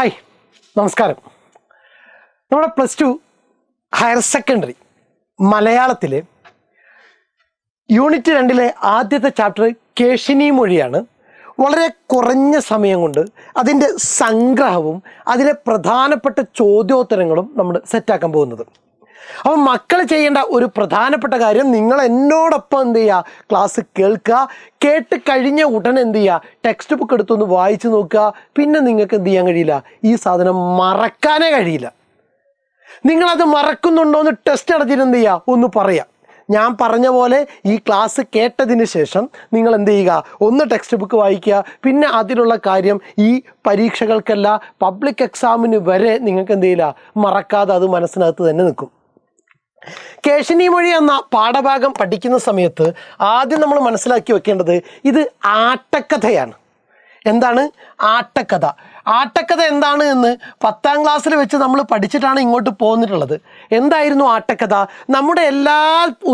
Hi, നമസ്കാരം. നമ്മുടെ +2 higher secondary മലയാളത്തിലെ യൂണിറ്റ് 2 ആദ്യത്തെ ചാപ്റ്റർ കേശിനി മൊഴിയാണ്. വളരെ കുറഞ്ഞ സമയം കൊണ്ട് അതിൻ്റെ സംഗ്രഹവും അതിലെ പ്രധാനപ്പെട്ട ചോദ്യോത്തരങ്ങളും നമ്മൾ സെറ്റാക്കാൻ പോകുന്നത്. അപ്പം മക്കൾ ചെയ്യേണ്ട ഒരു പ്രധാനപ്പെട്ട കാര്യം, നിങ്ങൾ എന്നോടൊപ്പം എന്ത് ചെയ്യുക, ക്ലാസ് കേൾക്കുക. കേട്ട് കഴിഞ്ഞ ഉടനെ എന്ത് ചെയ്യുക, ടെക്സ്റ്റ് ബുക്ക് എടുത്തൊന്ന് വായിച്ച് നോക്കുക. പിന്നെ നിങ്ങൾക്ക് എന്ത് ചെയ്യാൻ കഴിയില്ല, ഈ സാധനം മറക്കാനേ കഴിയില്ല. നിങ്ങളത് മറക്കുന്നുണ്ടോ എന്ന് ടെസ്റ്റ് നടത്തിയിട്ട് എന്ത് ചെയ്യുക, ഒന്ന് പറയാം. ഞാൻ പറഞ്ഞ പോലെ ഈ ക്ലാസ് കേട്ടതിന് ശേഷം നിങ്ങൾ എന്ത് ചെയ്യുക, ഒന്ന് ടെക്സ്റ്റ് ബുക്ക് വായിക്കുക. പിന്നെ അതിലുള്ള കാര്യം ഈ പരീക്ഷകൾക്കല്ല, പബ്ലിക് എക്സാമിന് വരെ നിങ്ങൾക്ക് എന്ത് ചെയ്യില്ല, മറക്കാതെ അത് മനസ്സിനകത്ത് തന്നെ നിൽക്കും. കേശിനി മൊഴി എന്ന പാഠഭാഗം പഠിക്കുന്ന സമയത്ത് ആദ്യം നമ്മൾ മനസ്സിലാക്കി വെക്കേണ്ടത് ഇത് ആട്ടക്കഥയാണ്. എന്താണ് ആട്ടക്കഥ? ആട്ടക്കഥ എന്താണ് എന്ന് 10ാം ക്ലാസ്സിൽ വെച്ച് നമ്മൾ പഠിച്ചിട്ടാണ് ഇങ്ങോട്ട് പോന്നിട്ടുള്ളത്. എന്തായിരുന്നു ആട്ടക്കഥ? നമ്മുടെ എല്ലാ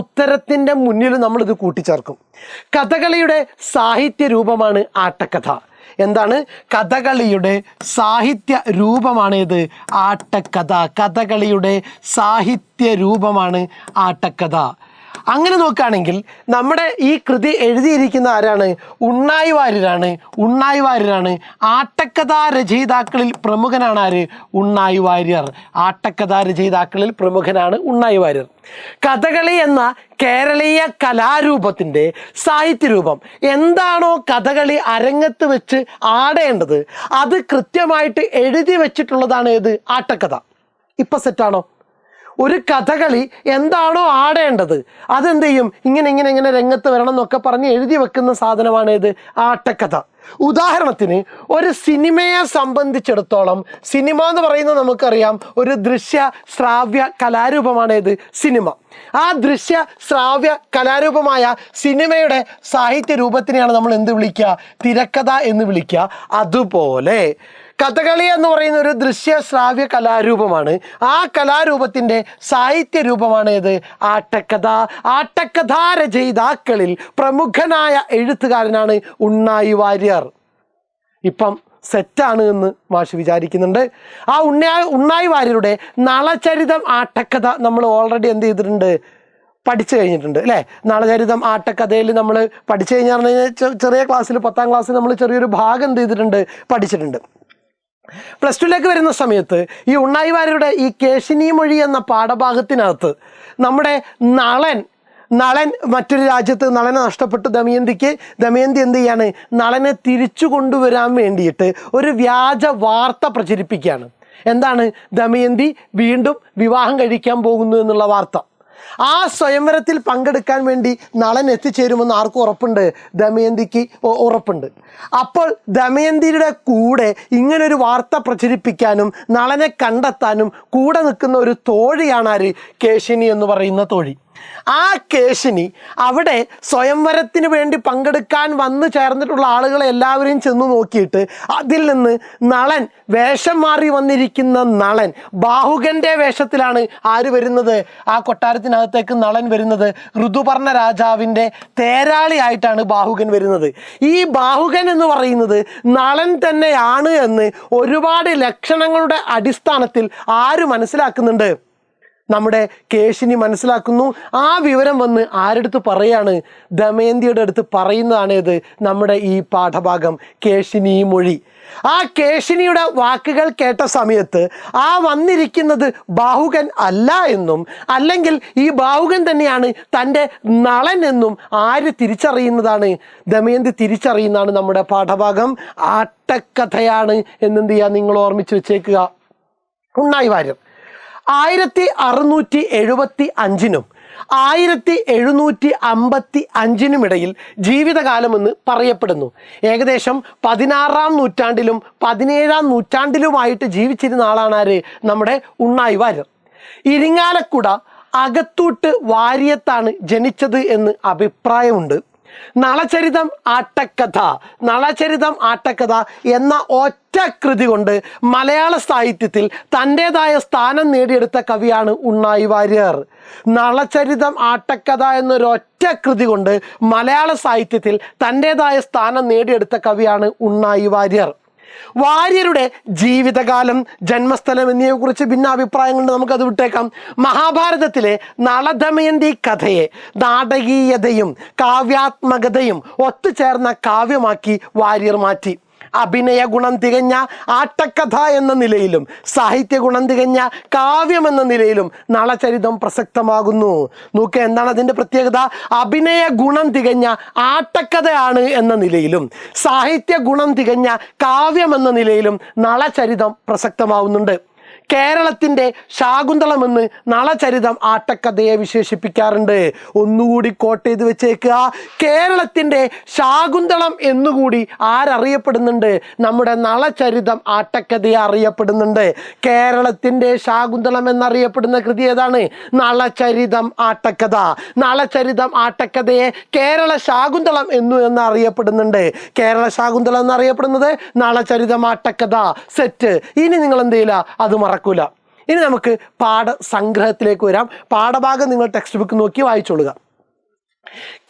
ഉത്തരത്തിൻ്റെ മുന്നിലും നമ്മളിത് കൂട്ടിച്ചേർക്കും. കഥകളിയുടെ സാഹിത്യ രൂപമാണ് ആട്ടക്കഥ. എന്താണ്? കഥകളിയുടെ സാഹിത്യ രൂപമാണ് ഇത് ആട്ടക്കഥ. കഥകളിയുടെ സാഹിത്യ രൂപമാണ് ആട്ടക്കഥ. അങ്ങനെ നോക്കുകയാണെങ്കിൽ നമ്മുടെ ഈ കൃതി എഴുതിയിരിക്കുന്ന ആരാണ്? ഉണ്ണായി വാര്യരാണ്. ഉണ്ണായി വാര്യരാണ്. ആട്ടക്കഥാ രചയിതാക്കളിൽ പ്രമുഖനാണ് ആര്? ഉണ്ണായി വാര്യർ. ആട്ടക്കഥാ രചയിതാക്കളിൽ പ്രമുഖനാണ് ഉണ്ണായി വാര്യർ. കഥകളി എന്ന കേരളീയ കലാരൂപത്തിൻ്റെ സാഹിത്യരൂപം എന്താണോ കഥകളി അരങ്ങത്ത് വെച്ച് ആടേണ്ടത് അത് കൃത്യമായിട്ട് എഴുതി വെച്ചിട്ടുള്ളതാണ് ഏത്? ആട്ടക്കഥ. ഇപ്പം സെറ്റാണോ? ഒരു കഥകളി എന്താണോ ആടേണ്ടത് അതെന്ത് ചെയ്യും, ഇങ്ങനെ രംഗത്ത് വരണം എന്നൊക്കെ പറഞ്ഞ് എഴുതി വെക്കുന്ന സാധനമാണ് ഇത് ആട്ടക്കഥ. ഉദാഹരണത്തിന് ഒരു സിനിമയെ സംബന്ധിച്ചിടത്തോളം, സിനിമ എന്ന് പറയുന്നത് നമുക്കറിയാം ഒരു ദൃശ്യ ശ്രാവ്യ കലാരൂപമാണ് ഇത് സിനിമ. ആ ദൃശ്യ ശ്രാവ്യ കലാരൂപമായ സിനിമയുടെ സാഹിത്യ രൂപത്തിനെയാണ് നമ്മൾ എന്ത് വിളിക്കുക? തിരക്കഥ എന്ന് വിളിക്കുക. അതുപോലെ കഥകളി എന്ന് പറയുന്ന ഒരു ദൃശ്യ ശ്രാവ്യ കലാരൂപമാണ്. ആ കലാരൂപത്തിൻ്റെ സാഹിത്യ രൂപമാണ് ഏത്? ആട്ടക്കഥ. ആട്ടക്കഥാ രചയിതാക്കളിൽ പ്രമുഖനായ എഴുത്തുകാരനാണ് ഉണ്ണായി വാര്യർ. ഇപ്പം സെറ്റാണ് എന്ന് മാഷ് വിചാരിക്കുന്നുണ്ട്. ആ ഉണ്ണായി വാര്യരുടെ നളചരിതം ആട്ടക്കഥ നമ്മൾ ഓൾറെഡി എന്ത് ചെയ്തിട്ടുണ്ട്? പഠിച്ചു കഴിഞ്ഞിട്ടുണ്ട് അല്ലേ? നളചരിതം ആട്ടക്കഥയിൽ നമ്മൾ പഠിച്ചു കഴിഞ്ഞാൽ ചെറിയ ക്ലാസ്സിൽ 10ാം ക്ലാസ്സിൽ നമ്മൾ ചെറിയൊരു ഭാഗം എന്ത് ചെയ്തിട്ടുണ്ട്? പഠിച്ചിട്ടുണ്ട്. +2 വരുന്ന സമയത്ത് ഈ ഉണ്ണായി വാര്യരുടെ ഈ കേശിനി മൊഴി എന്ന പാഠഭാഗത്തിനകത്ത് നമ്മുടെ നളൻ മറ്റൊരു രാജ്യത്ത് നളനെ നഷ്ടപ്പെട്ടു ദമയന്തിക്ക്. ദമയന്തി എന്ത് ചെയ്യാണ്? നളനെ തിരിച്ചു കൊണ്ടുവരാൻ വേണ്ടിയിട്ട് ഒരു വ്യാജ വാർത്ത പ്രചരിപ്പിക്കുകയാണ്. എന്താണ്? ദമയന്തി വീണ്ടും വിവാഹം കഴിക്കാൻ പോകുന്നു എന്നുള്ള വാർത്ത. ആ സ്വയംവരത്തിൽ പങ്കെടുക്കാൻ വേണ്ടി നളൻ എത്തിച്ചേരുമെന്ന് ആർക്കും ഉറപ്പുണ്ട്? ദമയന്തിക്ക് ഉറപ്പുണ്ട്. അപ്പോൾ ദമയന്തിയുടെ കൂടെ ഇങ്ങനൊരു വാർത്ത പ്രചരിപ്പിക്കാനും നളനെ കണ്ടെത്താനും കൂടെ നിൽക്കുന്ന ഒരു തോഴിയാണ് ആര്? കേശിനി എന്ന് പറയുന്ന തോഴി. ആ കേശിനി അവിടെ സ്വയംവരത്തിന് വേണ്ടി പങ്കെടുക്കാൻ വന്നു ചേർന്നിട്ടുള്ള ആളുകളെ എല്ലാവരെയും ചെന്ന് നോക്കിയിട്ട് അതിൽ നിന്ന് നളൻ വേഷം മാറി വന്നിരിക്കുന്ന നളൻ ബാഹുകൻ്റെ വേഷത്തിലാണ് ആര് വരുന്നത്? ആ കൊട്ടാരത്തിനകത്തേക്ക് നളൻ വരുന്നത് ഋതുപർണ രാജാവിൻ്റെ തേരാളിയായിട്ടാണ് ബാഹുകൻ വരുന്നത്. ഈ ബാഹുകൻ എന്ന് പറയുന്നത് നളൻ തന്നെയാണ് എന്ന് ഒരുപാട് ലക്ഷണങ്ങളുടെ അടിസ്ഥാനത്തിൽ ആര് മനസ്സിലാക്കുന്നുണ്ട്? നമ്മുടെ കേശിനി മനസ്സിലാക്കുന്നു. ആ വിവരം വന്ന് ആരെടുത്ത് പറയാണ്? ദമയന്തിയുടെ അടുത്ത് പറയുന്നതാണ് ഇത് നമ്മുടെ ഈ പാഠഭാഗം കേശിനി മൊഴി. ആ കേശിനിയുടെ വാക്കുകൾ കേട്ട സമയത്ത് ആ വന്നിരിക്കുന്നത് ബാഹുകൻ അല്ല എന്നും, അല്ലെങ്കിൽ ഈ ബാഹുകൻ തന്നെയാണ് തൻ്റെ നളൻ എന്നും ആര് തിരിച്ചറിയുന്നതാണ്? ദമയന്തി തിരിച്ചറിയുന്നതാണ് നമ്മുടെ പാഠഭാഗം ആട്ടക്കഥയാണ് എന്നെന്ത് ചെയ്യുക, നിങ്ങൾ ഓർമ്മിച്ച് വെച്ചേക്കുക. ഉണ്ണായി വാര്യർ 1675 1755 ഇടയിൽ ജീവിതകാലമെന്ന് പറയപ്പെടുന്നു. ഏകദേശം 16ാം നൂറ്റാണ്ടിലും 17ാം നൂറ്റാണ്ടിലുമായിട്ട് ജീവിച്ചിരുന്ന ആളാണ് ആര്? നമ്മുടെ ഉണ്ണായി വാര്യർ. ഇരിങ്ങാലക്കുട അകത്തൂട്ട് വാര്യത്താണ് ജനിച്ചത് എന്ന് അഭിപ്രായമുണ്ട്. നളചരിതം ആട്ടക്കഥ എന്ന ഒറ്റ കൃതി കൊണ്ട് മലയാള സാഹിത്യത്തിൽ തൻ്റെതായ സ്ഥാനം നേടിയെടുത്ത കവിയാണ് ഉണ്ണായി വാര്യർ. നളചരിതം ആട്ടക്കഥ എന്നൊരൊറ്റ കൃതി കൊണ്ട് മലയാള സാഹിത്യത്തിൽ തൻ്റെതായ സ്ഥാനം നേടിയെടുത്ത കവിയാണ് ഉണ്ണായി വാര്യർ. വാര്യരുടെ ജീവിതകാലം, ജന്മസ്ഥലം എന്നിവയെക്കുറിച്ച് ഭിന്നാഭിപ്രായങ്ങളുണ്ട്, നമുക്കത് വിട്ടേക്കാം. മഹാഭാരതത്തിലെ നളദമയന്തി കഥയെ നാടകീയതയും കാവ്യാത്മകതയും ഒത്തുചേർന്ന കാവ്യമാക്കി വാര്യർ മാറ്റി. അഭിനയ ഗുണം തികഞ്ഞ ആട്ടക്കഥ എന്ന നിലയിലും സാഹിത്യ ഗുണം തികഞ്ഞ കാവ്യം എന്ന നിലയിലും നളചരിതം പ്രസക്തമാകുന്നു. നോക്കുക, എന്താണ് അതിൻ്റെ പ്രത്യേകത? അഭിനയ ഗുണം തികഞ്ഞ ആട്ടക്കഥയാണ് എന്ന നിലയിലും സാഹിത്യ ഗുണം തികഞ്ഞ കാവ്യം എന്ന നിലയിലും നളചരിതം പ്രസക്തമാവുന്നുണ്ട്. കേരളത്തിൻ്റെ ശാകുന്തളമെന്ന് നളചരിതം ആട്ടക്കഥയെ വിശേഷിപ്പിക്കാറുണ്ട്. ഒന്നുകൂടി കോട്ട് ചെയ്ത് വെച്ചേക്കുക, കേരളത്തിൻ്റെ ശാകുന്തളം എന്നുകൂടി ആരറിയപ്പെടുന്നുണ്ട്? നമ്മുടെ നളചരിതം ആട്ടക്കഥയെ അറിയപ്പെടുന്നുണ്ട്. കേരളത്തിൻ്റെ ശാകുന്തളം എന്നറിയപ്പെടുന്ന കൃതി ഏതാണ്? നളചരിതം ആട്ടക്കഥ. നളചരിതം ആട്ടക്കഥയെ കേരള ശാകുന്തളം എന്നറിയപ്പെടുന്നുണ്ട്. കേരള ശാകുന്തളം എന്നറിയപ്പെടുന്നത് നളചരിതം ആട്ടക്കഥ. സെറ്റ്. ഇനി നിങ്ങൾ എന്ത് ചെയ്യില്ല, അത് മറക്കൂല. ഇനി നമുക്ക് പാഠസംഗ്രഹത്തിലേക്ക് വരാം. പാഠഭാഗം നിങ്ങൾ ടെക്സ്റ്റ് ബുക്ക് നോക്കി വായിച്ചോളുക.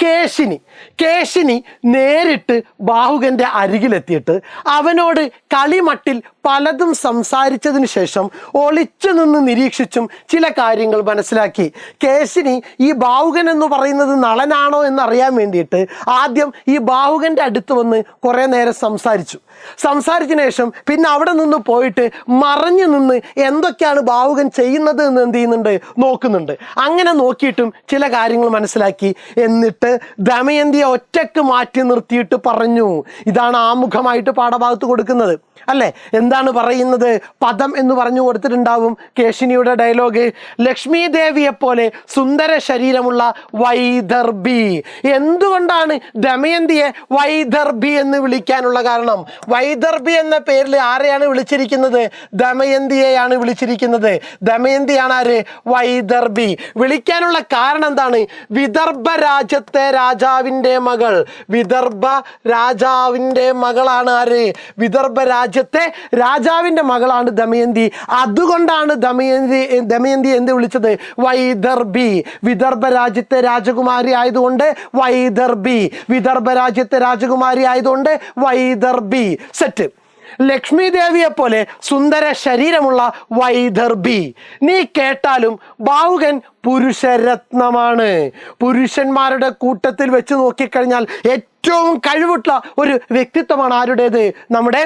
കേശിനി നേരിട്ട് ബാഹുകന്റെ അരികിലെത്തിയിട്ട് അവനോട് കളിമട്ടിൽ പലതും സംസാരിച്ചതിന് ശേഷം ഒളിച്ചു നിന്ന് നിരീക്ഷിച്ചും ചില കാര്യങ്ങൾ മനസ്സിലാക്കി. കേശിനി ഈ ബാഹുകൻ എന്ന് പറയുന്നത് നളനാണോ എന്നറിയാൻ വേണ്ടിയിട്ട് ആദ്യം ഈ ബാഹുകന്റെ അടുത്ത് വന്ന് കുറേ നേരം സംസാരിച്ചതിന് ശേഷം പിന്നെ അവിടെ നിന്ന് പോയിട്ട് മറഞ്ഞു നിന്ന് എന്തൊക്കെയാണ് ബാഹുകൻ ചെയ്യുന്നത് എന്ന് എന്ത് ചെയ്യുന്നുണ്ട്? നോക്കുന്നുണ്ട്. അങ്ങനെ നോക്കിയിട്ടും ചില കാര്യങ്ങൾ മനസ്സിലാക്കി. എന്നിട്ട് ദമയന്തിയെ ഒറ്റക്ക് മാറ്റി നിർത്തിയിട്ട് പറഞ്ഞു. ഇതാണ് ആമുഖമായിട്ട് പാഠഭാഗത്ത് കൊടുക്കുന്നത്, അല്ലേ? എന്താണ് പറയുന്നത്? പദം എന്ന് പറഞ്ഞു കൊടുത്തിട്ടുണ്ടാവും കേശിനിയുടെ ഡയലോഗ്. ലക്ഷ്മി ദേവിയെ പോലെ സുന്ദര ശരീരമുള്ള വൈദർഭി. എന്തുകൊണ്ടാണ് ദമയന്തിയെ വൈദർഭി എന്ന് വിളിക്കാനുള്ള കാരണം? വൈദർഭി എന്ന പേരിൽ ആരെയാണ് വിളിച്ചിരിക്കുന്നത്? ദമയന്തിയെയാണ് വിളിച്ചിരിക്കുന്നത്. ദമയന്തിയാണ് ആര്? വൈദർഭി. വിളിക്കാനുള്ള കാരണം എന്താണ്? വിദർഭ രാജ്യത്തെ രാജാവിൻ്റെ മകൾ. വിദർഭ രാജാവിൻ്റെ മകളാണ് ആര്? വിദർഭ രാജ്യത്തെ രാജാവിൻ്റെ മകളാണ് ദമയന്തി. അതുകൊണ്ടാണ് ദമയന്തി എന്ത് വിളിച്ചത്? വൈദർഭി. വിദർഭ രാജ്യത്തെ രാജകുമാരി ആയതുകൊണ്ട് വൈദർഭി. വിദർഭ രാജ്യത്തെ രാജകുമാരി ആയതുകൊണ്ട് വൈദർഭി. സെറ്റ്. ലക്ഷ്മി ദേവിയെ പോലെ സുന്ദര ശരീരമുള്ള വൈദർഭി. നീ കേട്ടാലും ബാഹുകൻ പുരുഷരത്നമാണ്. പുരുഷന്മാരുടെ കൂട്ടത്തിൽ വെച്ച് നോക്കിക്കഴിഞ്ഞാൽ ഏറ്റവും കഴിവുള്ള ഒരു വ്യക്തിത്വമാണ് ആരുടേത്? നമ്മുടെ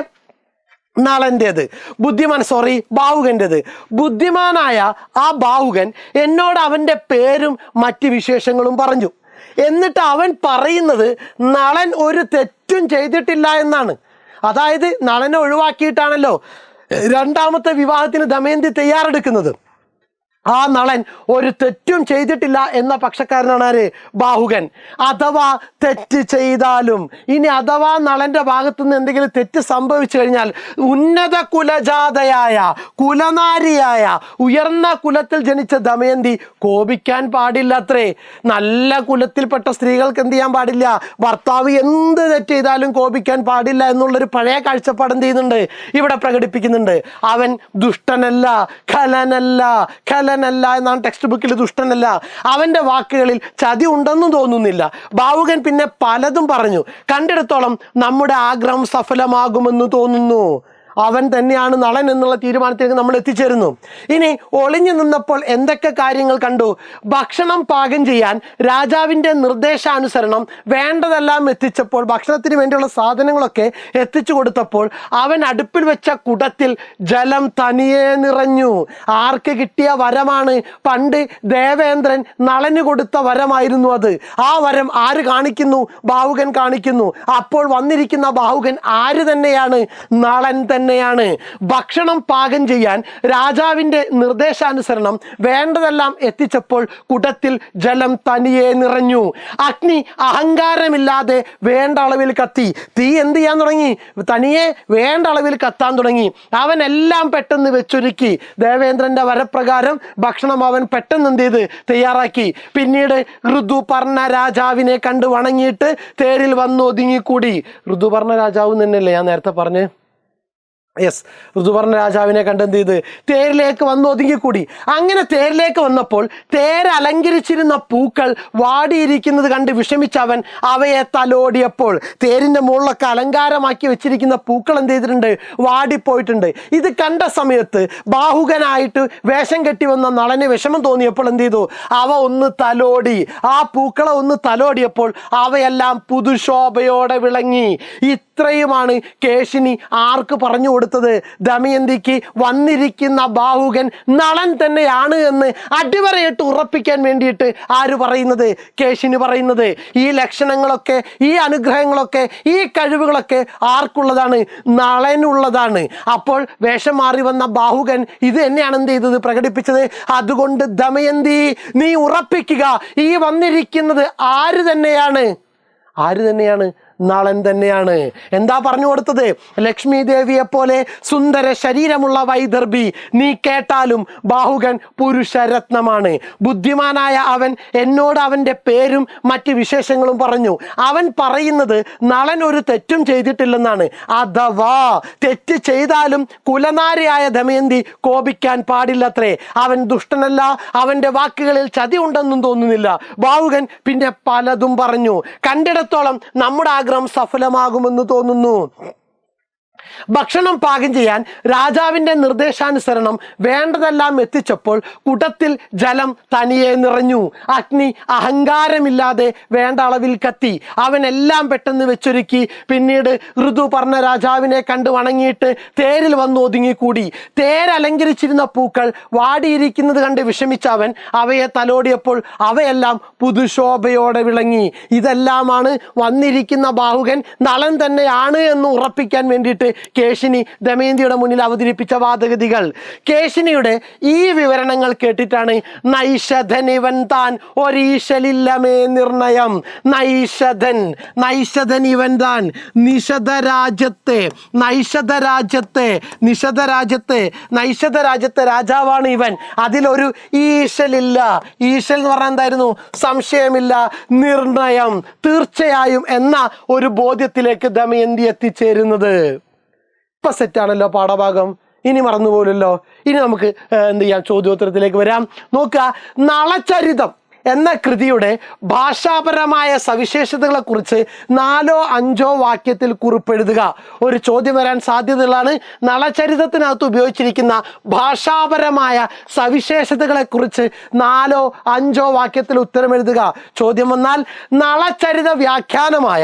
നളൻ്റേത്. ബാഹുകൻ്റേത്. ബുദ്ധിമാനായ ആ ബാഹുകൻ എന്നോട് അവൻ്റെ പേരും മറ്റ് വിശേഷങ്ങളും പറഞ്ഞു. എന്നിട്ട് അവൻ പറയുന്നത് നളൻ ഒരു തെറ്റും ചെയ്തിട്ടില്ല എന്നാണ്. അതായത് നളനെ ഒഴിവാക്കിയിട്ടാണല്ലോ രണ്ടാമത്തെ വിവാഹത്തിന് ദമയന്തി തയ്യാറെടുക്കുന്നത്. ആ നളൻ ഒരു തെറ്റും ചെയ്തിട്ടില്ല എന്ന പക്ഷക്കാരനാണ് ആര്? ബാഹുകൻ. അഥവാ തെറ്റ് ചെയ്താലും, ഇനി അഥവാ നളന്റെ ഭാഗത്തുനിന്ന് എന്തെങ്കിലും തെറ്റ് സംഭവിച്ചു കഴിഞ്ഞാൽ ഉന്നത കുലജാതയായ കുലനാരിയായ ഉയർന്ന കുലത്തിൽ ജനിച്ച ദമയന്തി കോപിക്കാൻ പാടില്ലത്രേ. നല്ല കുലത്തിൽപ്പെട്ട സ്ത്രീകൾക്ക് എന്ത് ചെയ്യാൻ പാടില്ല? ഭർത്താവ് എന്ത് തെറ്റ് ചെയ്താലും കോപിക്കാൻ പാടില്ല എന്നുള്ളൊരു പഴയ കാഴ്ചപ്പാട് എന്ത് ചെയ്യുന്നുണ്ട്? ഇവിടെ പ്രകടിപ്പിക്കുന്നുണ്ട്. അവൻ ദുഷ്ടനല്ല, ഖലനല്ല എന്നാണ് ടെക്സ്റ്റ് ബുക്കിൽ. ദുഷ്ടനല്ല. അവൻ്റെ വാക്കുകളിൽ ചതി ഉണ്ടെന്നും തോന്നുന്നില്ല. ബാഹുകൻ പിന്നെ പലതും പറഞ്ഞു. കണ്ടിടത്തോളം നമ്മുടെ ആഗ്രഹം സഫലമാകുമെന്ന് തോന്നുന്നു. അവൻ തന്നെയാണ് നളൻ എന്നുള്ള തീരുമാനത്തിലേക്ക് നമ്മൾ എത്തിച്ചേരുന്നു. ഇനി ഒളിഞ്ഞു നിന്നപ്പോൾ എന്തൊക്കെ കാര്യങ്ങൾ കണ്ടു? ഭക്ഷണം പാകം ചെയ്യാൻ രാജാവിൻ്റെ നിർദ്ദേശാനുസരണം വേണ്ടതെല്ലാം എത്തിച്ചപ്പോൾ, ഭക്ഷണത്തിന് വേണ്ടിയുള്ള സാധനങ്ങളൊക്കെ എത്തിച്ചു കൊടുത്തപ്പോൾ അവൻ അടുപ്പിൽ വെച്ച കുടത്തിൽ ജലം തനിയെ നിറഞ്ഞു. ആർക്ക് കിട്ടിയ വരമാണ്? പണ്ട് ദേവേന്ദ്രൻ നളന് കൊടുത്ത വരമായിരുന്നു അത്. ആ വരം ആര് കാണിക്കുന്നു? ബാഹുകൻ കാണിക്കുന്നു. അപ്പോൾ വന്നിരിക്കുന്ന ബാഹുകൻ ആര് തന്നെയാണ്? നളൻ തന്നെയാണ്. ഭക്ഷണം പാകം ചെയ്യാൻ രാജാവിൻ്റെ നിർദ്ദേശാനുസരണം വേണ്ടതെല്ലാം എത്തിച്ചപ്പോൾ കുടത്തിൽ ജലം തനിയെ നിറഞ്ഞു. അഗ്നി അഹങ്കാരമില്ലാതെ വേണ്ട അളവിൽ കത്തി. തീ എന്ത് ചെയ്യാൻ തുടങ്ങി? തനിയെ വേണ്ട അളവിൽ കത്താൻ തുടങ്ങി. അവൻ എല്ലാം പെട്ടെന്ന് വെച്ചൊരുക്കി. ദേവേന്ദ്രന്റെ വരപ്രകാരം ഭക്ഷണം അവൻ പെട്ടെന്ന് എന്ത് ചെയ്ത് തയ്യാറാക്കി. പിന്നീട് ഋതുപർണ രാജാവിനെ കണ്ട് വണങ്ങിയിട്ട് തേരിൽ വന്ന് ഒതുങ്ങിക്കൂടി. ഋതുപർണ രാജാവ് തന്നെയല്ലേ ഞാൻ നേരത്തെ പറഞ്ഞ്? യെസ്, ഋതുപർണ രാജാവിനെ കണ്ട് എന്ത് ചെയ്ത് തേരിലേക്ക് വന്ന് ഒതുങ്ങിക്കൂടി. അങ്ങനെ തേരിലേക്ക് വന്നപ്പോൾ തേരലങ്കരിച്ചിരുന്ന പൂക്കൾ വാടിയിരിക്കുന്നത് കണ്ട് വിഷമിച്ച അവൻ അവയെ തലോടിയപ്പോൾ തേരിൻ്റെ മുകളിലൊക്കെ അലങ്കാരമാക്കി വെച്ചിരിക്കുന്ന പൂക്കൾ എന്ത് ചെയ്തിട്ടുണ്ട്, വാടിപ്പോയിട്ടുണ്ട്. ഇത് കണ്ട സമയത്ത് ബാഹുകനായിട്ട് വേഷം കെട്ടി വന്ന നളന് വിഷമം തോന്നിയപ്പോൾ എന്ത് ചെയ്തു, അവ ഒന്ന് തലോടി. ആ പൂക്കളെ ഒന്ന് തലോടിയപ്പോൾ അവയെല്ലാം പുതുശോഭയോടെ വിളങ്ങി. ഇത്രയുമാണ് കേശിനി ആർക്ക് പറഞ്ഞു കൊടുത്തത്? ദമയന്തിക്ക് വന്നിരിക്കുന്ന ബാഹുകൻ നളൻ തന്നെയാണ് എന്ന് അടിവരയിട്ട് ഉറപ്പിക്കാൻ വേണ്ടിയിട്ട് ആര് പറയുന്നത്? കേശിനി പറയുന്നത്. ഈ ലക്ഷണങ്ങളൊക്കെ, ഈ അനുഗ്രഹങ്ങളൊക്കെ, ഈ കഴിവുകളൊക്കെ ആർക്കുള്ളതാണ്? നളനുള്ളതാണ്. അപ്പോൾ വേഷം മാറി വന്ന ബാഹുകൻ ഇത് തന്നെയാണ് എന്ത് ചെയ്തത്, പ്രകടിപ്പിച്ചത്. അതുകൊണ്ട് ദമയന്തി, നീ ഉറപ്പിക്കുക, ഈ വന്നിരിക്കുന്നത് ആര് തന്നെയാണ്? നളൻ തന്നെയാണ്. എന്താ പറഞ്ഞു കൊടുത്തത്? ലക്ഷ്മി ദേവിയെ പോലെ സുന്ദര ശരീരമുള്ള വൈദർഭി, നീ കേട്ടാലും ബാഹുകൻ പുരുഷരത്നമാണ്. ബുദ്ധിമാനായ അവൻ എന്നോട് അവൻ്റെ പേരും മറ്റ് വിശേഷങ്ങളും പറഞ്ഞു. അവൻ പറയുന്നത് നളൻ ഒരു തെറ്റും ചെയ്തിട്ടില്ലെന്നാണ്. അഥവാ തെറ്റ് ചെയ്താലും കുലനാരിയായ ദമയന്തി കോപിക്കാൻ പാടില്ലത്രേ. അവൻ ദുഷ്ടനല്ല, അവൻ്റെ വാക്കുകളിൽ ചതി ഉണ്ടെന്നും തോന്നുന്നില്ല. ബാഹുകൻ പിന്നെ പലതും പറഞ്ഞു. കണ്ടിടത്തോളം നമ്മുടെ ആഗ്രഹം സഫലമാകുമെന്ന് തോന്നുന്നു. ഭക്ഷണം പാകം ചെയ്യാൻ രാജാവിൻ്റെ നിർദ്ദേശാനുസരണം വേണ്ടതെല്ലാം എത്തിച്ചപ്പോൾ കുടത്തിൽ ജലം തനിയെ നിറഞ്ഞു. അഗ്നി അഹങ്കാരമില്ലാതെ വേണ്ട അളവിൽ കത്തി. അവനെല്ലാം പെട്ടെന്ന് വെച്ചൊരുക്കി. പിന്നീട് ഋതുപർണ രാജാവിനെ കണ്ട് വണങ്ങിയിട്ട് തേരിൽ വന്ന് ഒതുങ്ങിക്കൂടി. തേരലങ്കരിച്ചിരുന്ന പൂക്കൾ വാടിയിരിക്കുന്നത് കണ്ട് വിഷമിച്ച അവൻ അവയെ തലോടിയപ്പോൾ അവയെല്ലാം പുതുശോഭയോടെ വിളങ്ങി. ഇതെല്ലാമാണ് വന്നിരിക്കുന്ന ബാഹുകൻ നളൻ തന്നെയാണ് എന്ന് ഉറപ്പിക്കാൻ വേണ്ടിയിട്ട് കേശിനി ദമയന്തിയുടെ മുന്നിൽ അവതരിപ്പിച്ച വാദഗതികൾ. കേശിനിയുടെ ഈ വിവരണങ്ങൾ കേട്ടിട്ടാണ് നൈഷധൻ ഇവൻ താൻ ഒരീശലില്ലമേ നിർണയം. നൈഷധൻ ഇവൻ താൻ നിഷധരാജ്യത്തെ രാജാവാണ് ഇവൻ. അതിലൊരു ഈശലില്ല. ഈശൽ എന്ന് പറഞ്ഞാൽ എന്തായിരുന്നു? സംശയമില്ല, നിർണയം, തീർച്ചയായും എന്ന ഒരു ബോധ്യത്തിലേക്ക് ദമയന്തി എത്തിച്ചേരുന്നത്. ഇപ്പം സെറ്റാണല്ലോ പാഠഭാഗം, ഇനി മറന്നുപോലല്ലോ. ഇനി നമുക്ക് എന്ത് ചെയ്യാം, ചോദ്യോത്തരത്തിലേക്ക് വരാം. നോക്കുക, നളചരിതം എന്ന കൃതിയുടെ ഭാഷാപരമായ സവിശേഷതകളെക്കുറിച്ച് 4-5 വാക്യത്തിൽ കുറിപ്പെഴുതുക. ഒരു ചോദ്യം വരാൻ സാധ്യതകളാണ്. നളചരിതത്തിനകത്ത് ഉപയോഗിച്ചിരിക്കുന്ന ഭാഷാപരമായ സവിശേഷതകളെക്കുറിച്ച് 4-5 വാക്യത്തിൽ ഉത്തരം എഴുതുക. ചോദ്യം വന്നാൽ നളചരിത വ്യാഖ്യാനമായ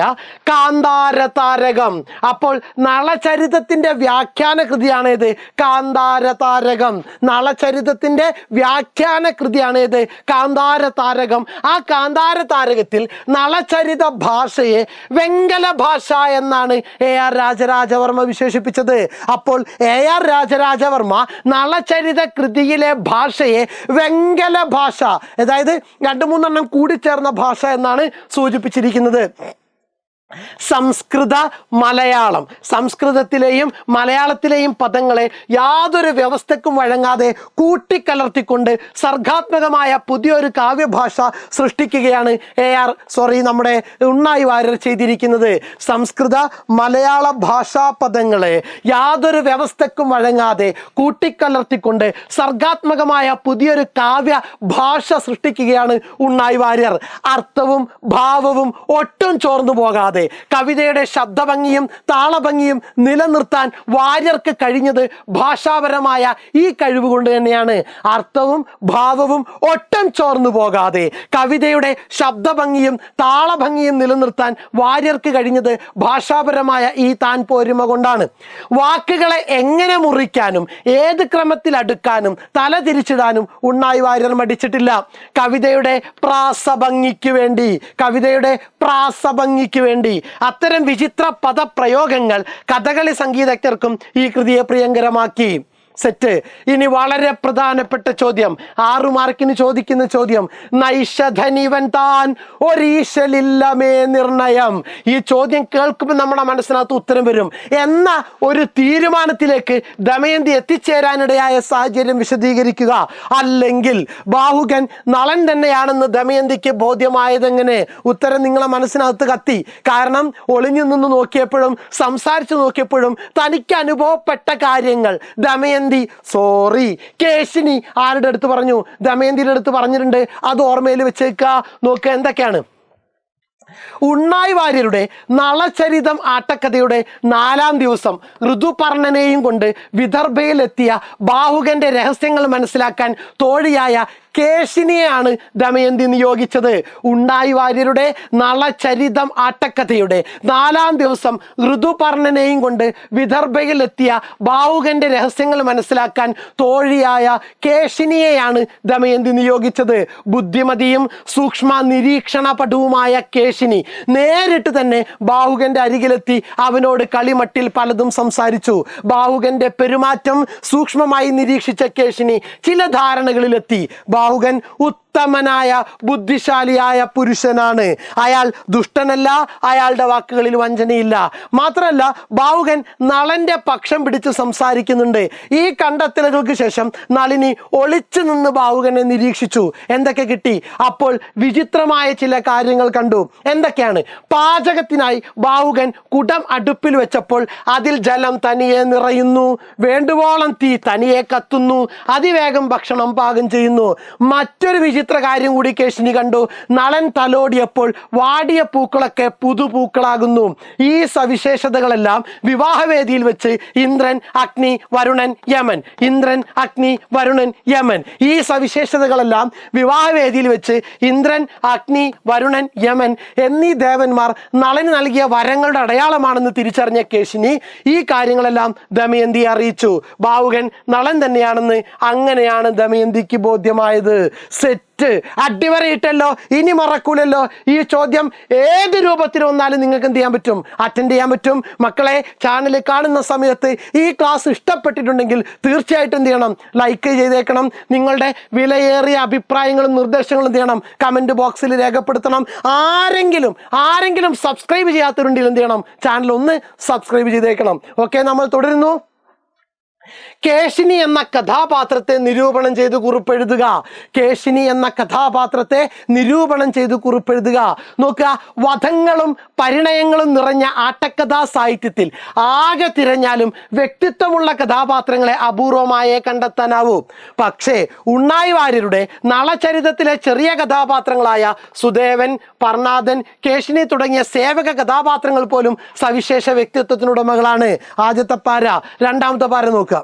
കാന്താരതാരകം. അപ്പോൾ നളചരിതത്തിൻ്റെ വ്യാഖ്യാന കൃതിയാണേത്? കാന്താരതാരകം. നളചരിതത്തിൻ്റെ വ്യാഖ്യാന കൃതിയാണേത്? കാന്താരതാരകം. ആ കാന്താര താരകത്തിൽ നളചരിത ഭാഷയെ വെങ്കല ഭാഷ എന്നാണ് AR രാജരാജവർമ്മ വിശേഷിപ്പിച്ചത്. അപ്പോൾ AR രാജരാജവർമ്മ നളചരിത കൃതിയിലെ ഭാഷയെ വെങ്കല ഭാഷ, അതായത് 2-3 കൂടിച്ചേർന്ന ഭാഷ എന്നാണ് സൂചിപ്പിച്ചിരിക്കുന്നത്. സംസ്കൃത മലയാളം, സംസ്കൃതത്തിലെയും മലയാളത്തിലെയും പദങ്ങളെ യാതൊരു വ്യവസ്ഥക്കും വഴങ്ങാതെ കൂട്ടിക്കലർത്തിക്കൊണ്ട് സർഗാത്മകമായ പുതിയൊരു കാവ്യഭാഷ സൃഷ്ടിക്കുകയാണ് നമ്മുടെ ഉണ്ണായി വാര്യർ ചെയ്തിരിക്കുന്നത്. സംസ്കൃത മലയാള ഭാഷാ പദങ്ങളെ യാതൊരു വ്യവസ്ഥക്കും വഴങ്ങാതെ കൂട്ടിക്കലർത്തിക്കൊണ്ട് സർഗാത്മകമായ പുതിയൊരു കാവ്യ ഭാഷ സൃഷ്ടിക്കുകയാണ് ഉണ്ണായി വാര്യർ. അർത്ഥവും ഭാവവും ഒട്ടും ചോർന്നു പോകാതെ കവിതയുടെ ശബ്ദഭംഗിയും താളഭംഗിയും നിലനിർത്താൻ വാര്യർക്ക് കഴിഞ്ഞത് ഭാഷാപരമായ ഈ കഴിവ് കൊണ്ട് തന്നെയാണ്. അർത്ഥവും ഭാവവും ഒട്ടും ചോർന്നു പോകാതെ കവിതയുടെ ശബ്ദഭംഗിയും താളഭംഗിയും നിലനിർത്താൻ വാര്യർക്ക് കഴിഞ്ഞത് ഭാഷാപരമായ ഈ താൻ പോരുമ കൊണ്ടാണ്. വാക്കുകളെ എങ്ങനെ മുറിക്കാനും ഏത് ക്രമത്തിൽ അടുക്കാനും തല തിരിച്ചിടാനും ഉണ്ണായി വാര്യർ മടിച്ചിട്ടില്ല. കവിതയുടെ പ്രാസഭംഗിക്ക് വേണ്ടി അത്തരം വിചിത്ര പദപ്രയോഗങ്ങൾ കഥകളി സംഗീതജ്ഞർക്കും ഈ കൃതിയെ പ്രിയങ്കരമാക്കി. സെറ്റ്. ഇനി വളരെ പ്രധാനപ്പെട്ട ചോദ്യം, 6 മാർക്കിന് ചോദിക്കുന്ന ചോദ്യം. നൈഷധനിവൻ താൻ ഒരീശലില്ലമേ നിർണയം. ഈ ചോദ്യം കേൾക്കുമ്പോൾ നമ്മുടെ മനസ്സിനകത്ത് ഉത്തരം വരും എന്ന ഒരു തീരുമാനത്തിലേക്ക് ദമയന്തി എത്തിച്ചേരാനിടയായ സാഹചര്യം വിശദീകരിക്കുക. അല്ലെങ്കിൽ ബാഹുകൻ നളൻ തന്നെയാണെന്ന് ദമയന്തിക്ക് ബോധ്യമായതെങ്ങനെ? ഉത്തരം നിങ്ങളെ മനസ്സിനകത്ത് കത്തി. കാരണം ഒളിഞ്ഞു നിന്ന് നോക്കിയപ്പോഴും സംസാരിച്ചു നോക്കിയപ്പോഴും തനിക്ക് അനുഭവപ്പെട്ട കാര്യങ്ങൾ ദമയന്തി കേശിനി ആരുടെ അടുത്ത് പറഞ്ഞു? ദമയന്തിയുടെ അടുത്ത് പറഞ്ഞിട്ടുണ്ട്. അത് ഓർമ്മയിൽ വെച്ചേക്കുക. നോക്കുക എന്തൊക്കെയാണ്. ഉണ്ണായി വാര്യരുടെ നളചരിതം ആട്ടക്കഥയുടെ 4-ാം ദിവസം ഋതുപർണനെയും കൊണ്ട് വിദർഭയിലെത്തിയ ബാഹുകന്റെ രഹസ്യങ്ങൾ മനസ്സിലാക്കാൻ തോഴിയായ കേശിനിയെയാണ് ദമയന്തി നിയോഗിച്ചത്. ഉണ്ണായി വാര്യരുടെ നളചരിതം ആട്ടക്കഥയുടെ 4-ാം ദിവസം ഋതുപർണനെയും കൊണ്ട് വിദർഭയിലെത്തിയ ബാഹുകന്റെ രഹസ്യങ്ങൾ മനസ്സിലാക്കാൻ തോഴിയായ കേശിനിയെയാണ് ദമയന്തി നിയോഗിച്ചത്. ബുദ്ധിമതിയും സൂക്ഷ്മ നിരീക്ഷണ പടുവുമായ കേശിനി നേരിട്ട് തന്നെ ബാഹുകന്റെ അരികിലെത്തി അവനോട് കളിമട്ടിൽ പലതും സംസാരിച്ചു. ബാഹുകന്റെ പെരുമാറ്റം സൂക്ഷ്മമായി നിരീക്ഷിച്ച കേശിനി ചില ധാരണകളിലെത്തി. ബാഹുകൻ ഉത്തമനായ ബുദ്ധിശാലിയായ പുരുഷനാണ്. അയാൾ ദുഷ്ടനല്ല, അയാളുടെ വാക്കുകളിൽ വഞ്ചനയില്ല. മാത്രമല്ല ബാഹുകൻ നളന്റെ പക്ഷം പിടിച്ച് സംസാരിക്കുന്നുണ്ട്. ഈ കണ്ടെത്തലുകൾക്ക് ശേഷം നളിനി ഒളിച്ചു നിന്ന് ബാഹുകനെ നിരീക്ഷിച്ചു. എന്തൊക്കെ കിട്ടി? അപ്പോൾ വിചിത്രമായ ചില കാര്യങ്ങൾ കണ്ടു. എന്തൊക്കെയാണ്? പാചകത്തിനായി ബാഹുകൻ കുടം അടുപ്പിൽ വെച്ചപ്പോൾ അതിൽ ജലം തനിയെ നിറയുന്നു, വേണ്ടുവോളം തീ തനിയെ കത്തുന്നു, അതിവേഗം ഭക്ഷണം പാകം ചെയ്യുന്നു. മറ്റൊരു വിചിത്ര കാര്യം കൂടി കേശിനി കണ്ടു. നളൻ തലോടിയപ്പോൾ വാടിയ പൂക്കളൊക്കെ പുതുപൂക്കളാകുന്നു. ഈ സവിശേഷതകളെല്ലാം വിവാഹവേദിയിൽ വെച്ച് ഇന്ദ്രൻ, അഗ്നി, വരുണൻ, യമൻ, ഇന്ദ്രൻ, അഗ്നി, വരുണൻ, യമൻ, ഈ സവിശേഷതകളെല്ലാം വിവാഹവേദിയിൽ വെച്ച് ഇന്ദ്രൻ, അഗ്നി, വരുണൻ, യമൻ എന്നീ ദേവന്മാർ നളന് നൽകിയ വരങ്ങളുടെ അടയാളമാണെന്ന് തിരിച്ചറിഞ്ഞ കേശിനി ഈ കാര്യങ്ങളെല്ലാം ദമയന്തിയെ അറിയിച്ചു. ബാഹുകൻ നളൻ തന്നെയാണെന്ന് അങ്ങനെയാണ് ദമയന്തിക്ക് ബോധ്യമായത്. സെറ്റ്. അടിവരയിട്ടല്ലോ, ഇനി മറക്കൂലല്ലോ. ഈ ചോദ്യം ഏത് രൂപത്തിൽ വന്നാലും നിങ്ങൾക്ക് എന്ത് ചെയ്യാൻ പറ്റും? അറ്റൻഡ് ചെയ്യാൻ പറ്റും. മക്കളെ, ചാനൽ കാണുന്ന സമയത്ത് ഈ ക്ലാസ് ഇഷ്ടപ്പെട്ടിട്ടുണ്ടെങ്കിൽ തീർച്ചയായിട്ടും എന്ത് ചെയ്യണം? ലൈക്ക് ചെയ്തേക്കണം. നിങ്ങളുടെ വിലയേറിയ അഭിപ്രായങ്ങളും നിർദ്ദേശങ്ങളും എന്ത് ചെയ്യണം? കമന്റ് ബോക്സിൽ രേഖപ്പെടുത്തണം. ആരെങ്കിലും സബ്സ്ക്രൈബ് ചെയ്യാത്തവരുണ്ടെങ്കിൽ എന്ത് ചെയ്യണം? ചാനൽ ഒന്ന് സബ്സ്ക്രൈബ് ചെയ്തേക്കണം. ഓക്കെ, നമ്മൾ തുടരുന്നു. കേശിനി എന്ന കഥാപാത്രത്തെ നിരൂപണം ചെയ്ത് കുറിപ്പെഴുതുക. കേശിനി എന്ന കഥാപാത്രത്തെ നിരൂപണം ചെയ്ത് കുറിപ്പെഴുതുക. നോക്കുക, വധങ്ങളും പരിണയങ്ങളും നിറഞ്ഞ ആട്ടക്കഥാ സാഹിത്യത്തിൽ ആകെ തിരഞ്ഞാലും വ്യക്തിത്വമുള്ള കഥാപാത്രങ്ങളെ അപൂർവമായേ കണ്ടെത്താനാവൂ. പക്ഷേ ഉണ്ണായി വാര്യരുടെ നളചരിതത്തിലെ ചെറിയ കഥാപാത്രങ്ങളായ സുദേവൻ, പർണാദൻ, കേശിനി തുടങ്ങിയ സേവക കഥാപാത്രങ്ങൾ പോലും സവിശേഷ വ്യക്തിത്വത്തിനുടമകളാണ്. ആദ്യത്തെ പാര. രണ്ടാമത്തെ പാര നോക്കുക.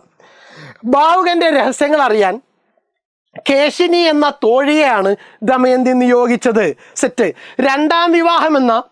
ബാഹുകന്റെ രഹസ്യങ്ങൾ അറിയാൻ കേശിനി എന്ന തോഴിയെയാണ് ദമയന്തി നിയോഗിച്ചത്. സെറ്റ്. 2-ാം വിവാഹം എന്ന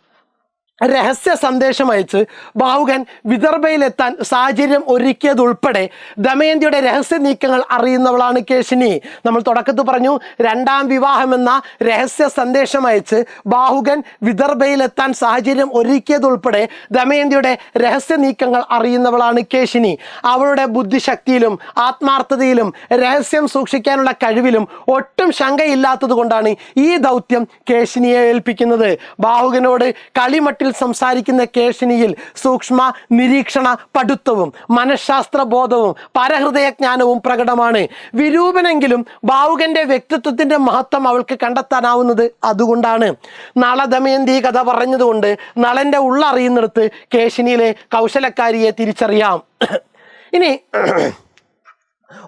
രഹസ്യ സന്ദേശം അയച്ച് ബാഹുകൻ വിദർഭയിലെത്താൻ സാഹചര്യം ഒരുക്കിയതുൾപ്പെടെ ദമയന്തിയുടെ രഹസ്യ നീക്കങ്ങൾ അറിയുന്നവളാണ് കേശിനി. നമ്മൾ തുടക്കത്തിൽ പറഞ്ഞു, 2-ാം വിവാഹം എന്ന രഹസ്യ സന്ദേശം അയച്ച് ബാഹുകൻ വിദർഭയിലെത്താൻ സാഹചര്യം ഒരുക്കിയതുൾപ്പെടെ ദമയന്തിയുടെ രഹസ്യ നീക്കങ്ങൾ അറിയുന്നവളാണ് കേശിനി. അവളുടെ ബുദ്ധിശക്തിയിലും ആത്മാർത്ഥതയിലും രഹസ്യം സൂക്ഷിക്കാനുള്ള കഴിവിലും ഒട്ടും ശങ്കയില്ലാത്തത് കൊണ്ടാണ് ഈ ദൗത്യം കേശിനിയെ ഏൽപ്പിക്കുന്നത്. ബാഹുകനോട് കളിമട്ടിൽ സംസാരിക്കുന്ന കേശിനിയിൽ സൂക്ഷ്മ നിരീക്ഷണ പടുത്വവും മനഃശാസ്ത്ര ബോധവും പരഹൃദയജ്ഞാനവും പ്രകടമാണ്. വിരൂപനെങ്കിലും ബാഹുകന്റെ വ്യക്തിത്വത്തിന്റെ മഹത്വം അവൾക്ക് കണ്ടെത്താനാവുന്നത് അതുകൊണ്ടാണ്. നള ദമയന്തി കഥ പറഞ്ഞതുകൊണ്ട് നളന്റെ ഉള്ളറിയുന്നിടത്ത് കേശിനിയിലെ കൗശലക്കാരിയെ തിരിച്ചറിയാം. ഇനി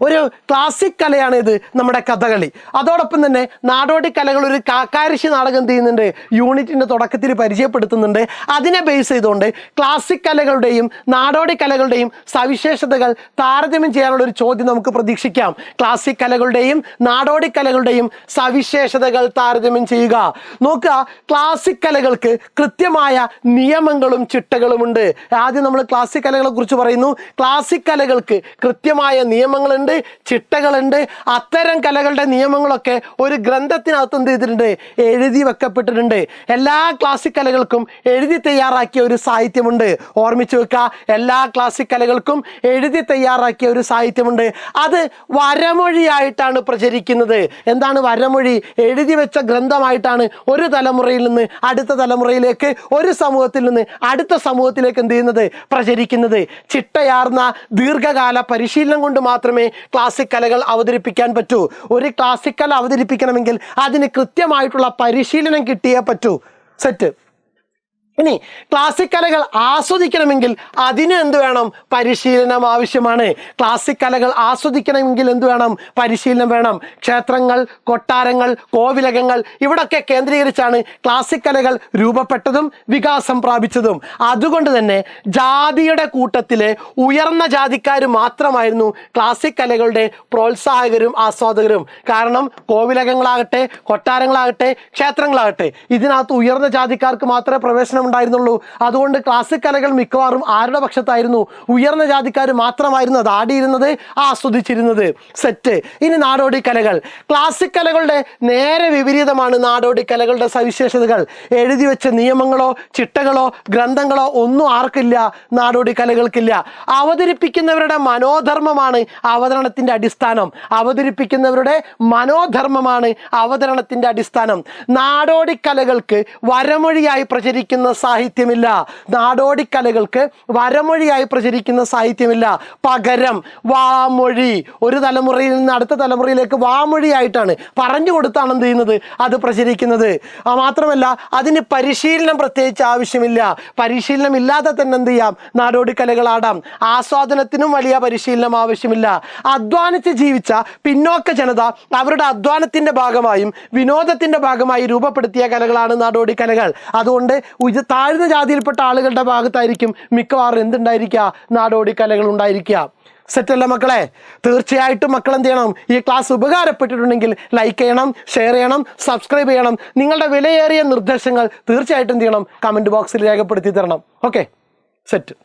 ഒരു ക്ലാസിക് കലയാണ് ഇത്, നമ്മുടെ കഥകളി. അതോടൊപ്പം തന്നെ നാടോടി കലകൾ ഒരു കാക്കാരിശി നാടകം ചെയ്യുന്നുണ്ട്, യൂണിറ്റിന്റെ തുടക്കത്തിൽ പരിചയപ്പെടുത്തുന്നുണ്ട്. അതിനെ ബേസ് ചെയ്തുകൊണ്ട് ക്ലാസിക് കലകളുടെയും നാടോടി കലകളുടെയും സവിശേഷതകൾ താരതമ്യം ചെയ്യാനുള്ള ഒരു ചോദ്യം നമുക്ക് പ്രതീക്ഷിക്കാം. ക്ലാസിക് കലകളുടെയും നാടോടി കലകളുടെയും സവിശേഷതകൾ താരതമ്യം ചെയ്യുക. നോക്കുക, ക്ലാസിക് കലകൾക്ക് കൃത്യമായ നിയമങ്ങളും ചിട്ടകളുമുണ്ട്. ആദ്യം നമ്മൾ ക്ലാസിക് കലകളെ കുറിച്ച് പറയുന്നു. ക്ലാസിക് കലകൾക്ക് കൃത്യമായ നിയമങ്ങളുണ്ട്, ഗ്രന്ഥങ്ങളുണ്ട്, ചിട്ടകളുണ്ട്. അത്തരം കലകളുടെ നിയമങ്ങളൊക്കെ ഒരു ഗ്രന്ഥത്തിനകത്ത് എന്ത് ചെയ്തിട്ടുണ്ട്? എഴുതി വെക്കപ്പെട്ടിട്ടുണ്ട്. എല്ലാ ക്ലാസിക് കലകൾക്കും എഴുതി തയ്യാറാക്കിയ ഒരു സാഹിത്യമുണ്ട്. ഓർമ്മിച്ചു വെക്കുക, എല്ലാ ക്ലാസിക് കലകൾക്കും എഴുതി തയ്യാറാക്കിയ ഒരു സാഹിത്യമുണ്ട്. അത് വരമൊഴിയായിട്ടാണ് പ്രചരിക്കുന്നത്. എന്താണ് വരമൊഴി? എഴുതി വെച്ച ഗ്രന്ഥമായിട്ടാണ് ഒരു തലമുറയിൽ നിന്ന് അടുത്ത തലമുറയിലേക്ക്, ഒരു സമൂഹത്തിൽ നിന്ന് അടുത്ത സമൂഹത്തിലേക്ക് എന്ത് ചെയ്യുന്നത്? പ്രചരിക്കുന്നത്. ചിട്ടയാർന്ന ദീർഘകാല പരിശീലനം കൊണ്ട് മാത്രമേ ക്ലാസിക് കലകൾ അവതരിപ്പിക്കാൻ പറ്റൂ. ഒരു ക്ലാസിക് കല അവതരിപ്പിക്കണമെങ്കിൽ അതിന് കൃത്യമായിട്ടുള്ള പരിശീലനം കിട്ടിയേ പറ്റൂ. സെറ്റ്. ഇനി ക്ലാസിക് കലകൾ ആസ്വദിക്കണമെങ്കിൽ അതിന് എന്ത് വേണം? പരിശീലനം ആവശ്യമാണ്. ക്ലാസിക് കലകൾ ആസ്വദിക്കണമെങ്കിൽ എന്ത് വേണം? പരിശീലനം വേണം. ക്ഷേത്രങ്ങൾ, കൊട്ടാരങ്ങൾ, കോവിലകങ്ങൾ ഇവിടൊക്കെ കേന്ദ്രീകരിച്ചാണ് ക്ലാസിക് കലകൾ രൂപപ്പെട്ടതും വികാസം പ്രാപിച്ചതും. അതുകൊണ്ട് തന്നെ ജാതിയുടെ കൂട്ടത്തിലെ ഉയർന്ന ജാതിക്കാർ മാത്രമായിരുന്നു ക്ലാസിക് കലകളുടെ പ്രോത്സാഹകരും ആസ്വാദകരും. കാരണം കോവിലകങ്ങളാകട്ടെ, കൊട്ടാരങ്ങളാകട്ടെ, ക്ഷേത്രങ്ങളാകട്ടെ ഇതിനകത്ത് ഉയർന്ന ജാതിക്കാർക്ക് മാത്രമേ പ്രവേശനം ഉണ്ടായിരുന്നുള്ളൂ. അതുകൊണ്ട് ക്ലാസിക് കലകൾ മിക്കവാറും ആരുടെ പക്ഷത്തായിരുന്നു? ഉയർന്ന ജാതിക്കാർ മാത്രമായിരുന്നു അത് ആടിയിരുന്നത്, ആസ്വദിച്ചിരുന്നത്. സെറ്റ്. ഇനി നാടോടി കലകൾ. ക്ലാസിക് കലകളുടെ നേരെ വിപരീതമാണ് നാടോടി കലകളുടെ സവിശേഷതകൾ. എഴുതി വെച്ച നിയമങ്ങളോ ചിട്ടകളോ ഗ്രന്ഥങ്ങളോ ഒന്നും ആർക്കില്ല? നാടോടി കലകൾക്കില്ല. അവതരിപ്പിക്കുന്നവരുടെ മനോധർമ്മമാണ് അവതരണത്തിന്റെ അടിസ്ഥാനം. അവതരിപ്പിക്കുന്നവരുടെ മനോധർമ്മമാണ് അവതരണത്തിന്റെ അടിസ്ഥാനം. നാടോടി കലകൾക്ക് വരമൊഴിയായി പ്രചരിക്കുന്ന സാഹിത്യമില്ല. നാടോടി കലകൾക്ക് വരമൊഴിയായി പ്രചരിക്കുന്ന സാഹിത്യമില്ല. പകരം വാമൊഴി, ഒരു തലമുറയിൽ നിന്ന് അടുത്ത തലമുറയിലേക്ക് വാമൊഴിയായിട്ടാണ് പറഞ്ഞു കൊടുത്താണ് എന്ത് ചെയ്യുന്നത്? അത് പ്രചരിക്കുന്നത്. മാത്രമല്ല അതിന് പരിശീലനം പ്രത്യേകിച്ച് ആവശ്യമില്ല. പരിശീലനം ഇല്ലാതെ തന്നെ എന്ത് ചെയ്യാം? നാടോടി കലകൾ ആടാം. ആസ്വാദനത്തിനും വലിയ പരിശീലനം ആവശ്യമില്ല. അധ്വാനിച്ച് ജീവിച്ച പിന്നോക്ക ജനത അവരുടെ അധ്വാനത്തിന്റെ ഭാഗമായും വിനോദത്തിന്റെ ഭാഗമായി രൂപപ്പെടുത്തിയ കലകളാണ് നാടോടി കലകൾ. അതുകൊണ്ട് താഴ്ന്ന ജാതിയിൽപ്പെട്ട ആളുകളുടെ ഭാഗത്തായിരിക്കും മിക്കവാറും എന്തുണ്ടായിരിക്കുക? നാടോടി കലകൾ ഉണ്ടായിരിക്കുക. സെറ്റല്ലേ മക്കളെ? തീർച്ചയായിട്ടും മക്കൾ എന്ത് ചെയ്യണം? ഈ ക്ലാസ് ഉപകാരപ്പെട്ടിട്ടുണ്ടെങ്കിൽ ലൈക്ക് ചെയ്യണം, ഷെയർ ചെയ്യണം, സബ്സ്ക്രൈബ് ചെയ്യണം. നിങ്ങളുടെ വിലയേറിയ നിർദ്ദേശങ്ങൾ തീർച്ചയായിട്ടും എന്ത് ചെയ്യണം? കമൻറ്റ് ബോക്സിൽ രേഖപ്പെടുത്തി തരണം. Okay, set.